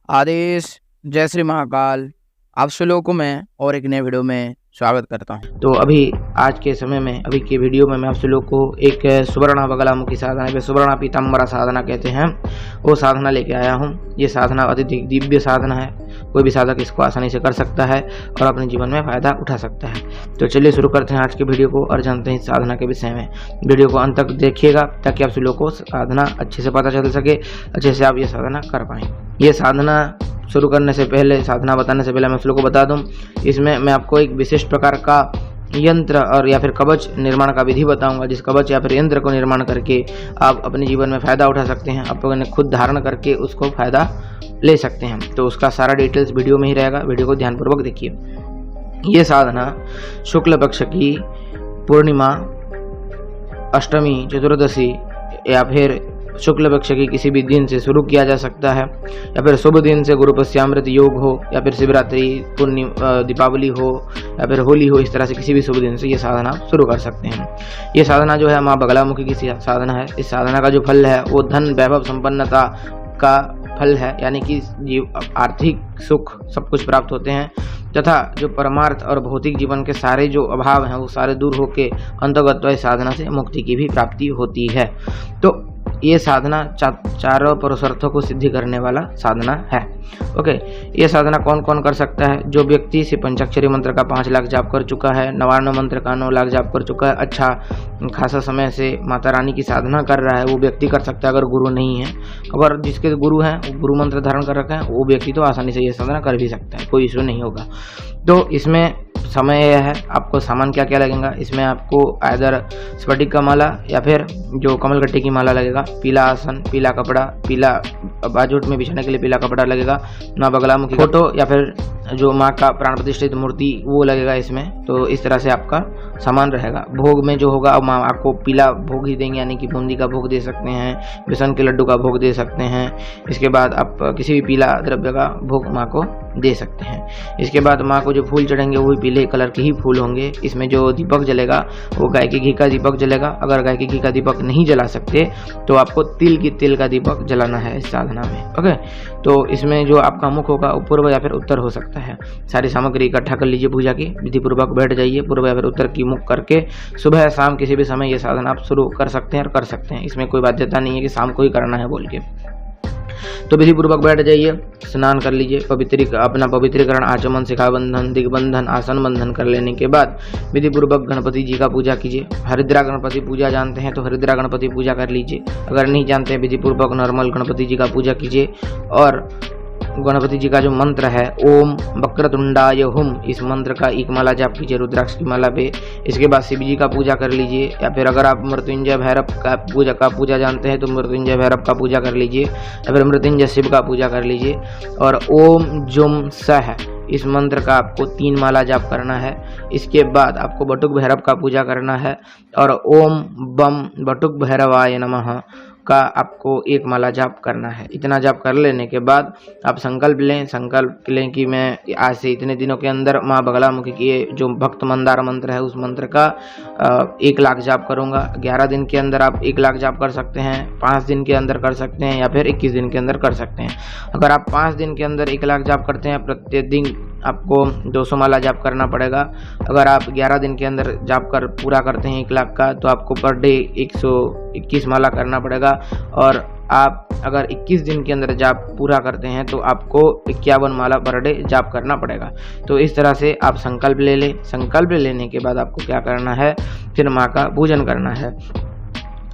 आदेश जय श्री महाकाल। आप सभी लोगों को मैं और एक नए वीडियो में स्वागत करता हूं। तो अभी आज के समय में अभी के वीडियो में मैं आप सभी लोगों को एक सुवर्णा बगलामुखी साधना है, सुवर्णा पीताम्बरा साधना कहते हैं, वो साधना लेके आया हूं। ये साधना अति दिव्य साधना है, कोई भी साधक इसको आसानी से कर सकता है और अपने जीवन में फायदा उठा सकता है। तो चलिए शुरू करते हैं आज के वीडियो को और जानते हैं इस साधना के विषय में। वीडियो को अंत तक देखिएगा ताकि आप सभी लोगों को साधना अच्छे से पता चल सके, अच्छे से आप ये साधना कर पाएँ। ये साधना शुरू करने से पहले, साधना बताने से पहले मैं आप लोगों को बता दूं, इसमें मैं आपको एक विशिष्ट प्रकार का यंत्र और या फिर कवच निर्माण का विधि बताऊंगा, जिस कवच या फिर यंत्र को निर्माण करके आप अपने जीवन में फायदा उठा सकते हैं, आप लोगों ने खुद धारण करके उसको फायदा ले सकते हैं। तो उसका सारा डिटेल्स वीडियो में ही रहेगा, वीडियो को ध्यानपूर्वक देखिए। ये साधना शुक्ल पक्ष की पूर्णिमा, अष्टमी, चतुर्दशी या फिर शुक्ल पक्ष की किसी भी दिन से शुरू किया जा सकता है, या फिर शुभ दिन से गुरु पश्यामृत योग हो, या फिर शिवरात्रि, दीपावली हो, या फिर होली हो, इस तरह से किसी भी शुभ दिन से ये साधना शुरू कर सकते हैं। ये साधना जो है माँ बगलामुखी की साधना है। इस साधना का जो फल है वो धन, वैभव, संपन्नता का फल है, यानी कि आर्थिक सुख सब कुछ प्राप्त होते हैं, तथा जो परमार्थ और भौतिक जीवन के सारे जो अभाव हैं वो सारे दूर होके अंतर्गत इस साधना से मुक्ति की भी प्राप्ति होती है। तो ये साधना चारों पुरुषार्थों को सिद्धि करने वाला साधना है। ओके, ये साधना कौन कौन कर सकता है? जो व्यक्ति से पंचाक्षरी मंत्र का 5 लाख जाप कर चुका है, 99 मंत्र का 9 लाख जाप कर चुका है, अच्छा खासा समय से माता रानी की साधना कर रहा है, वो व्यक्ति कर सकता है। अगर गुरु नहीं है, अगर जिसके गुरु हैं गुरु मंत्र धारण कर रखे हैं, वो व्यक्ति तो आसानी से ये साधना कर भी सकता है, कोई इशू नहीं होगा। तो इसमें समय यह है, आपको सामान क्या क्या लगेगा। इसमें आपको आइदर स्फटिक का माला या फिर जो कमलगट्टे की माला लगेगा, पीला आसन, पीला कपड़ा, पीला बाजूट में बिछाने के लिए पीला कपड़ा लगेगा, माँ बगलामुखी फोटो या फिर जो माँ का प्राण प्रतिष्ठित मूर्ति वो लगेगा इसमें। तो इस तरह से आपका सामान रहेगा। भोग में जो होगा, अब माँ आपको पीला भोग ही देंगे, यानी कि बूंदी का भोग दे सकते हैं, बेसन के लड्डू का भोग दे सकते हैं। इसके बाद आप किसी भी पीला द्रव्य का भोग माँ को दे सकते हैं। इसके बाद माँ को जो फूल चढ़ेंगे वो भी पीले कलर के ही फूल होंगे। इसमें जो दीपक जलेगा वो गाय के घी का दीपक जलेगा। अगर गाय के घी का दीपक नहीं जला सकते तो आपको तिल का दीपक जलाना है इस साधना में। ओके, तो इसमें जो आपका मुख होगा वो पूर्व या फिर उत्तर हो सकता है। सारी सामग्री इकट्ठा कर लीजिए, पूजा की विधि पूर्वक बैठ जाइए, पूर्व या फिर उत्तर की मुख करके सुबह या शाम किसी भी समय ये साधना आप शुरू कर सकते हैं और कर सकते हैं। इसमें कोई बाध्यता नहीं है कि शाम को ही करना है बोल के। तो विधि पूर्वक बैठ जाइए, स्नान कर लीजिए, अपना पवित्रीकरण, आचमन, शिखा बंधन, दिग्बंधन, आसन बंधन कर लेने के बाद विधि पूर्वक गणपति जी का पूजा कीजिए। हरिद्रा गणपति पूजा जानते हैं तो हरिद्रा गणपति पूजा कर लीजिए। अगर नहीं जानते हैं, विधि पूर्वक नॉर्मल गणपति जी का पूजा कीजिए। और गणपति जी का जो मंत्र है ओम वक्रतुंडाय हुम, इस मंत्र का एक माला जाप कीजिए रुद्राक्ष की माला पे। इसके बाद शिव जी का पूजा कर लीजिए, या फिर अगर आप मृत्युंजय भैरव का पूजा जानते हैं तो मृत्युंजय भैरव का पूजा कर लीजिए, या फिर मृत्युंजय शिव का पूजा कर लीजिए। और ओम जुम सह, इस मंत्र का आपको 3 माला जाप करना है। इसके बाद आपको बटुक भैरव का पूजा करना है, और ओम बम बटुक भैरवाय नमः का आपको 1 माला जाप करना है। इतना जाप कर लेने के बाद आप संकल्प लें कि मैं आज से इतने दिनों के अंदर माँ बगलामुखी की जो भक्त मंदार मंत्र है उस मंत्र का 1 लाख जाप करूँगा। 11 दिन के अंदर आप 1 लाख जाप कर सकते हैं, 5 दिन के अंदर कर सकते हैं, या फिर 21 दिन के अंदर कर सकते हैं। अगर आप 5 दिन के अंदर 1 लाख जाप करते हैं, प्रत्येक दिन आपको 200 माला जाप करना पड़ेगा। अगर आप 11 दिन के अंदर जाप कर पूरा करते हैं 1 लाख का, तो आपको पर डे 121 माला करना पड़ेगा। और आप अगर 21 दिन के अंदर जाप पूरा करते हैं तो आपको 51 माला पर डे जाप करना पड़ेगा। तो इस तरह से आप संकल्प ले लें। संकल्प लेने के बाद आपको क्या करना है, फिर माँ का पूजन करना है।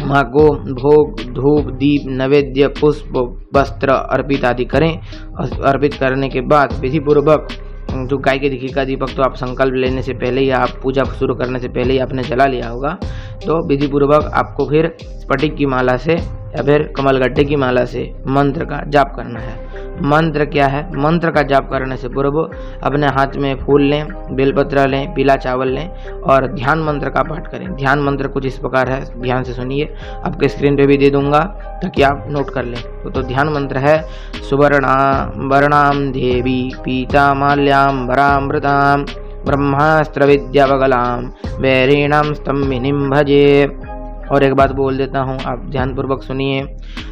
माँ को भोग, धूप, दीप, नैवेद्य, पुष्प, वस्त्र अर्पित आदि करें। अर्पित करने के बाद विधि पूर्वक जो गाय के घी का दीपक तो आप संकल्प लेने से पहले या आप पूजा शुरू करने से पहले ही आपने जला लिया होगा, तो विधि पूर्वक आपको फिर स्फटिक की माला से या फिर कमलगट्टे की माला से मंत्र का जाप करना है। मंत्र क्या है? मंत्र का जाप करने से पूर्व अपने हाथ में फूल लें, बेलपत्र लें, पीला चावल लें और ध्यान मंत्र का पाठ करें। ध्यान मंत्र कुछ इस प्रकार है, ध्यान से सुनिए, आपके स्क्रीन पे भी दे दूंगा ताकि आप नोट कर लें। तो ध्यान मंत्र है सुवर्णाम देवी पीतामाल्याम वरामृताम ब्रह्मास्त्र विद्या बगलाम वैरीणाम स्तंभिनीं भजे। और एक बात बोल देता हूँ, आप ध्यानपूर्वक सुनिए।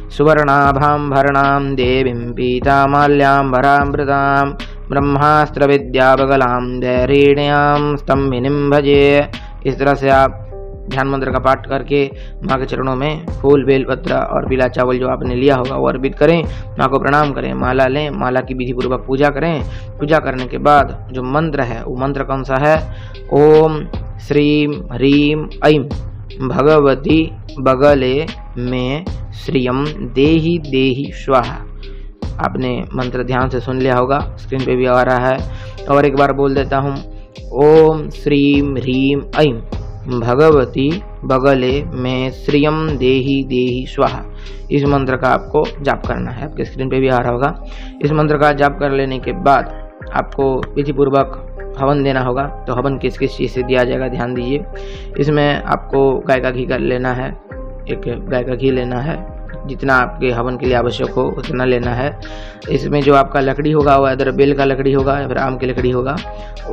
सुवर्णाभां भरणां देवीं पीतामाल्याम्बरामृतां ब्रह्मास्त्र विद्यावगलां धैर्यिण्यां स्तंभिनीं भजे। इस तरह से आप ध्यान मंत्र का पाठ करके माँ के चरणों में फूल बेल पत्र और पीला चावल जो आपने लिया होगा वो अर्पित करें, माँ को प्रणाम करें, माला लें, माला की विधि पूर्वक पूजा करें। पूजा करने के बाद जो मंत्र है वो मंत्र कौन सा है? ओम श्रीम ह्रीम ऐं भगवती बगले में श्रियम देहि देहि स्वाहा। आपने मंत्र ध्यान से सुन लिया होगा, स्क्रीन पे भी आ रहा है। और एक बार बोल देता हूँ, ओम श्रीम ह्रीम ऐं भगवती बगले में श्रियम देहि देहि स्वाहा। इस मंत्र का आपको जाप करना है, आपके स्क्रीन पे भी आ रहा होगा। इस मंत्र का जाप कर लेने के बाद आपको विधि पूर्वक हवन देना होगा। तो हवन किस किस चीज़ से दिया जाएगा ध्यान दीजिए। इसमें आपको गाय का घी कर लेना है, एक गाय का घी लेना है, जितना आपके हवन के लिए आवश्यक हो उतना लेना है। इसमें जो आपका लकड़ी होगा वो इधर बेल का लकड़ी होगा या फिर आम की लकड़ी होगा।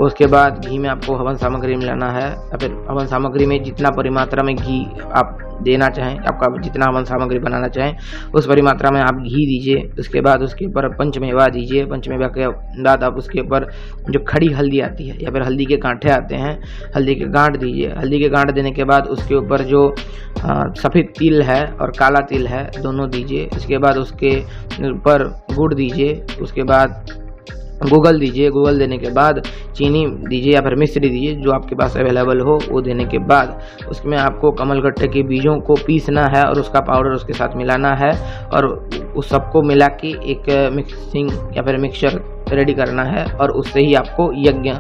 उसके बाद घी में आपको हवन सामग्री मिलाना है, या फिर हवन सामग्री में जितना परिमात्रा में घी आप देना चाहें, आपका जितना हवन सामग्री बनाना चाहें उस परिमात्रा में आप घी दीजिए। उसके बाद उसके ऊपर पंचमेवा दीजिए। पंचमेवा के बाद आप उसके ऊपर जो खड़ी हल्दी आती है या फिर हल्दी के गांठे आते हैं, हल्दी के गांठ दीजिए। हल्दी के गांठ देने के बाद उसके ऊपर जो सफ़ेद तिल है और काला तिल है दोनों दीजिए। उसके बाद उसके ऊपर गुड़ दीजिए। उसके बाद गूगल दीजिए। गूगल देने के बाद चीनी दीजिए या फिर मिश्री दीजिए, जो आपके पास अवेलेबल हो वो देने के बाद उसमें आपको कमलगट्टे के बीजों को पीसना है और उसका पाउडर उसके साथ मिलाना है और उस सबको मिला के एक मिक्सिंग या फिर मिक्सचर रेडी करना है और उससे ही आपको यज्ञ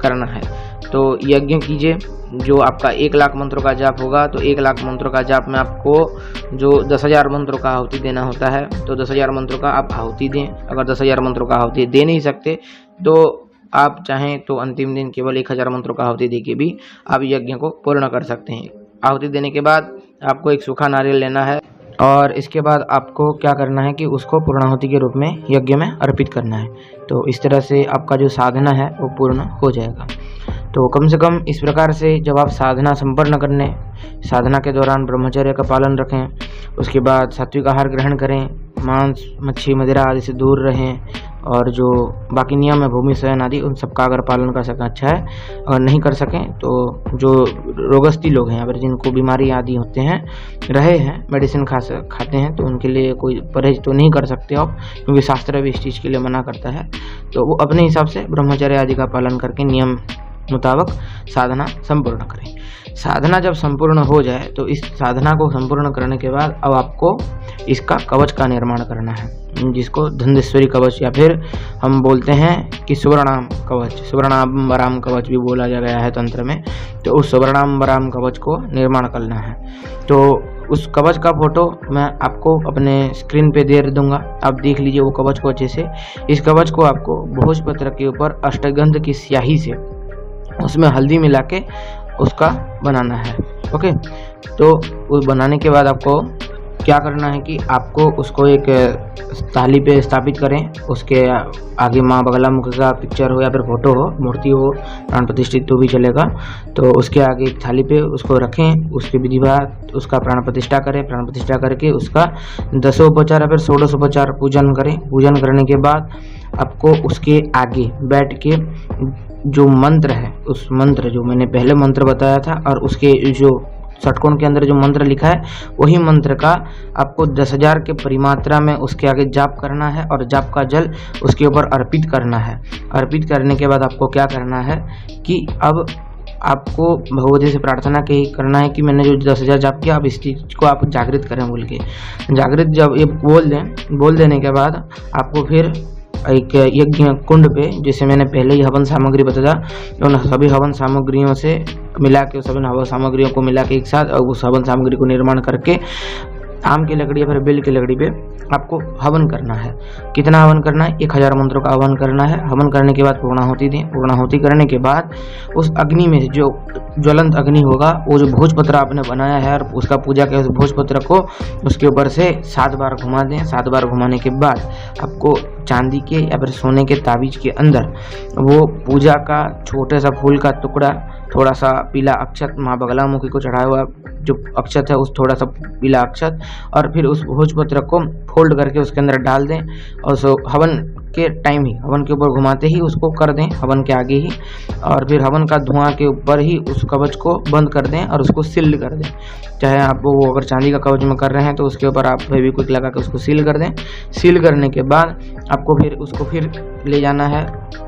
करना है। तो यज्ञ कीजिए। जो आपका 1 लाख मंत्रों का जाप होगा, तो 1 लाख मंत्रों का जाप में आपको जो 10,000 मंत्रों का आहुति देना होता है, तो 10,000 मंत्रों का आप आहुति दें। अगर 10,000 मंत्रों का आहुति दे नहीं सकते तो आप चाहें तो अंतिम दिन केवल 1,000 मंत्रों का आहुति दे के भी आप यज्ञ को पूर्ण कर सकते हैं। आहुति देने के बाद आपको एक सूखा नारियल लेना है और इसके बाद आपको क्या करना है कि उसको पूर्णाहुति के रूप में यज्ञ में अर्पित करना है। तो इस तरह से आपका जो साधना है वो पूर्ण हो जाएगा। तो कम से कम इस प्रकार से जब आप साधना संपन्न करने, साधना के दौरान ब्रह्मचर्य का पालन रखें, उसके बाद सात्विक आहार ग्रहण करें, मांस मच्छी मदिरा आदि से दूर रहें और जो बाकी नियम है भूमि शयन आदि उन सब का अगर पालन कर सकें अच्छा है। अगर नहीं कर सकें तो जो रोगस्ती लोग हैं अगर जिनको बीमारी आदि होते हैं, रहे हैं, मेडिसिन खाते हैं, तो उनके लिए कोई परहेज तो नहीं कर सकते आप, क्योंकि शास्त्र भी इस चीज़ के लिए मना करता है। तो वो अपने हिसाब से ब्रह्मचर्य आदि का पालन करके नियम मुताबिक साधना संपूर्ण करें। साधना जब संपूर्ण हो जाए तो इस साधना को संपूर्ण करने के बाद अब आपको इसका कवच का निर्माण करना है, जिसको धन्देश्वरी कवच या फिर हम बोलते हैं कि सुवर्णाम कवच, सुवर्णाम्बराम कवच भी बोला गया है तंत्र में। तो उस सुवर्णाम्बराम कवच को निर्माण करना है। तो उस कवच का फोटो मैं आपको अपने स्क्रीन पे दे दूंगा, आप देख लीजिए वो कवच को अच्छे से। इस कवच को आपको भोजपत्र के ऊपर अष्टगंध की स्याही से उसमें हल्दी मिला के उसका बनाना है। ओके, तो उस बनाने के बाद आपको क्या करना है कि आपको उसको एक थाली पे स्थापित करें। उसके आगे माँ बगला मुख का पिक्चर हो या फिर फोटो हो, मूर्ति हो, प्राण प्रतिष्ठित तो भी चलेगा। तो उसके आगे एक थाली पे उसको रखें। उसके विधिवत उसका प्राण प्रतिष्ठा करें। प्राण प्रतिष्ठा करके उसका 10 या फिर 16 पूजन करें। पूजन करने के बाद आपको उसके आगे बैठ के जो मंत्र है, उस मंत्र जो मैंने पहले मंत्र बताया था और उसके जो षटकोण के अंदर जो मंत्र लिखा है वही मंत्र का आपको 10,000 के परिमात्रा में उसके आगे जाप करना है और जाप का जल उसके ऊपर अर्पित करना है। अर्पित करने के बाद आपको क्या करना है कि अब आपको भगवती से प्रार्थना करना है कि मैंने जो 10,000 जाप किया, अब इस चीज़ को आप जागृत करें बोल के। जागृत जब ये बोल देने के बाद आपको फिर एक यज्ञ कुंड पे, जैसे मैंने पहले ही हवन सामग्री बताया, उन सभी हवन सामग्रियों से मिला के, सभी हवन सामग्रियों को मिला के एक साथ और उस हवन सामग्री को निर्माण करके आम की लकड़ी या फिर बेल की लकड़ी पे आपको हवन करना है। कितना हवन करना है? 1,000 मंत्रों का हवन करना है। हवन करने के बाद पूर्णाहुति दें। पूर्णाहुति करने के बाद उस अग्नि में जो ज्वलंत अग्नि होगा, वो जो भोजपत्र आपने बनाया है और उसका पूजा के उस भोजपत्र को उसके ऊपर से 7 बार घुमा दें। 7 बार घुमाने के बाद आपको चांदी के या फिर सोने के ताबीज के अंदर वो पूजा का छोटे सा फूल का टुकड़ा थोड़ा सा पीला अक्षत माँ बगलामुखी को चढ़ाया हुआ जो अक्षत है उस थोड़ा सा पीला अक्षत, और फिर उस भोजपत्र को फोल्ड करके उसके अंदर डाल दें और उसको हवन के टाइम ही, हवन के ऊपर घुमाते ही उसको कर दें, हवन के आगे ही, और फिर हवन का धुआं के ऊपर ही उस कवच को बंद कर दें और उसको सील कर दें। चाहे आप वो अगर चांदी का कवच में कर रहे हैं तो उसके ऊपर आप फेविक्विक लगा के उसको सील कर दें। सील करने के बाद आपको फिर उसको फिर ले जाना है,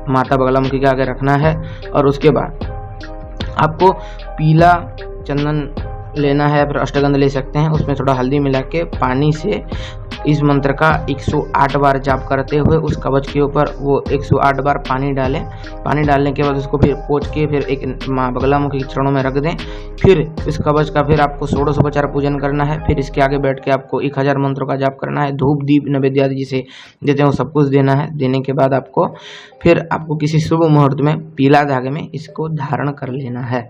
माता बगलामुखी के आगे रखना है, और उसके बाद आपको पीला चंदन लेना है, फिर अष्टगंध ले सकते हैं, उसमें थोड़ा हल्दी मिला के पानी से इस मंत्र का 108 बार जाप करते हुए उस कवच के ऊपर वो 108 बार पानी डालें। पानी डालने के बाद उसको फिर पोंछ के फिर एक माँ बगलामुखी के चरणों में रख दें। फिर इस कवच का फिर आपको षोडशोपचार पूजन करना है। फिर इसके आगे बैठ के आपको 1000 मंत्रों का जाप करना है। धूप दीप नैवेद्य आदि जिसे देते हैं वो सब कुछ देना है। देने के बाद आपको किसी शुभ मुहूर्त में पीला धागे में इसको धारण कर लेना है,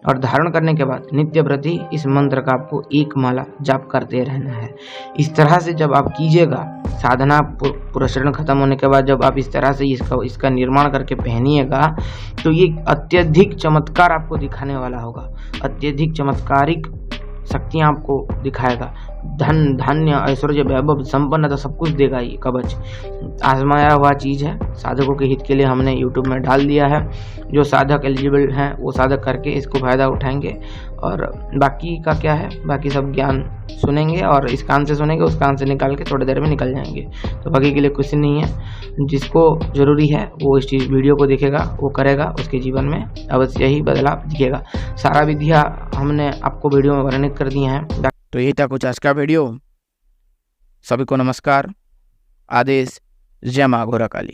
और धारण करने के बाद नित्य प्रति इस मंत्र का आपको 1 माला जाप करते रहना है। इस तरह से जब आप कीजिएगा, साधना पुरस्करण खत्म होने के बाद जब आप इस तरह से इसका निर्माण करके पहनिएगा तो ये अत्यधिक चमत्कार आपको दिखाने वाला होगा, अत्यधिक चमत्कारिक शक्तियाँ आपको दिखाएगा। धन धान्य ऐश्वर्य वैभव संपन्नता सब कुछ देगा ये कवच। आजमाया हुआ चीज़ है, साधकों के हित के लिए हमने YouTube में डाल दिया है। जो साधक एलिजिबल हैं वो साधक करके इसको फ़ायदा उठाएंगे, और बाकी का क्या है, बाकी सब ज्ञान सुनेंगे और इस कान से सुनेंगे, उस कान से निकाल के थोड़ी देर में निकल जाएंगे। तो बाकी के लिए कुछ नहीं है। जिसको ज़रूरी है वो इस चीज़ वीडियो को देखेगा, वो करेगा, उसके जीवन में अवश्य ही बदलाव दिखेगा। सारा विधियाँ हमने आपको वीडियो में वर्णित कर दी हैं। तो यही था कुछ आज का वीडियो। सभी को नमस्कार, आदेश, जय माँ घोरा काली।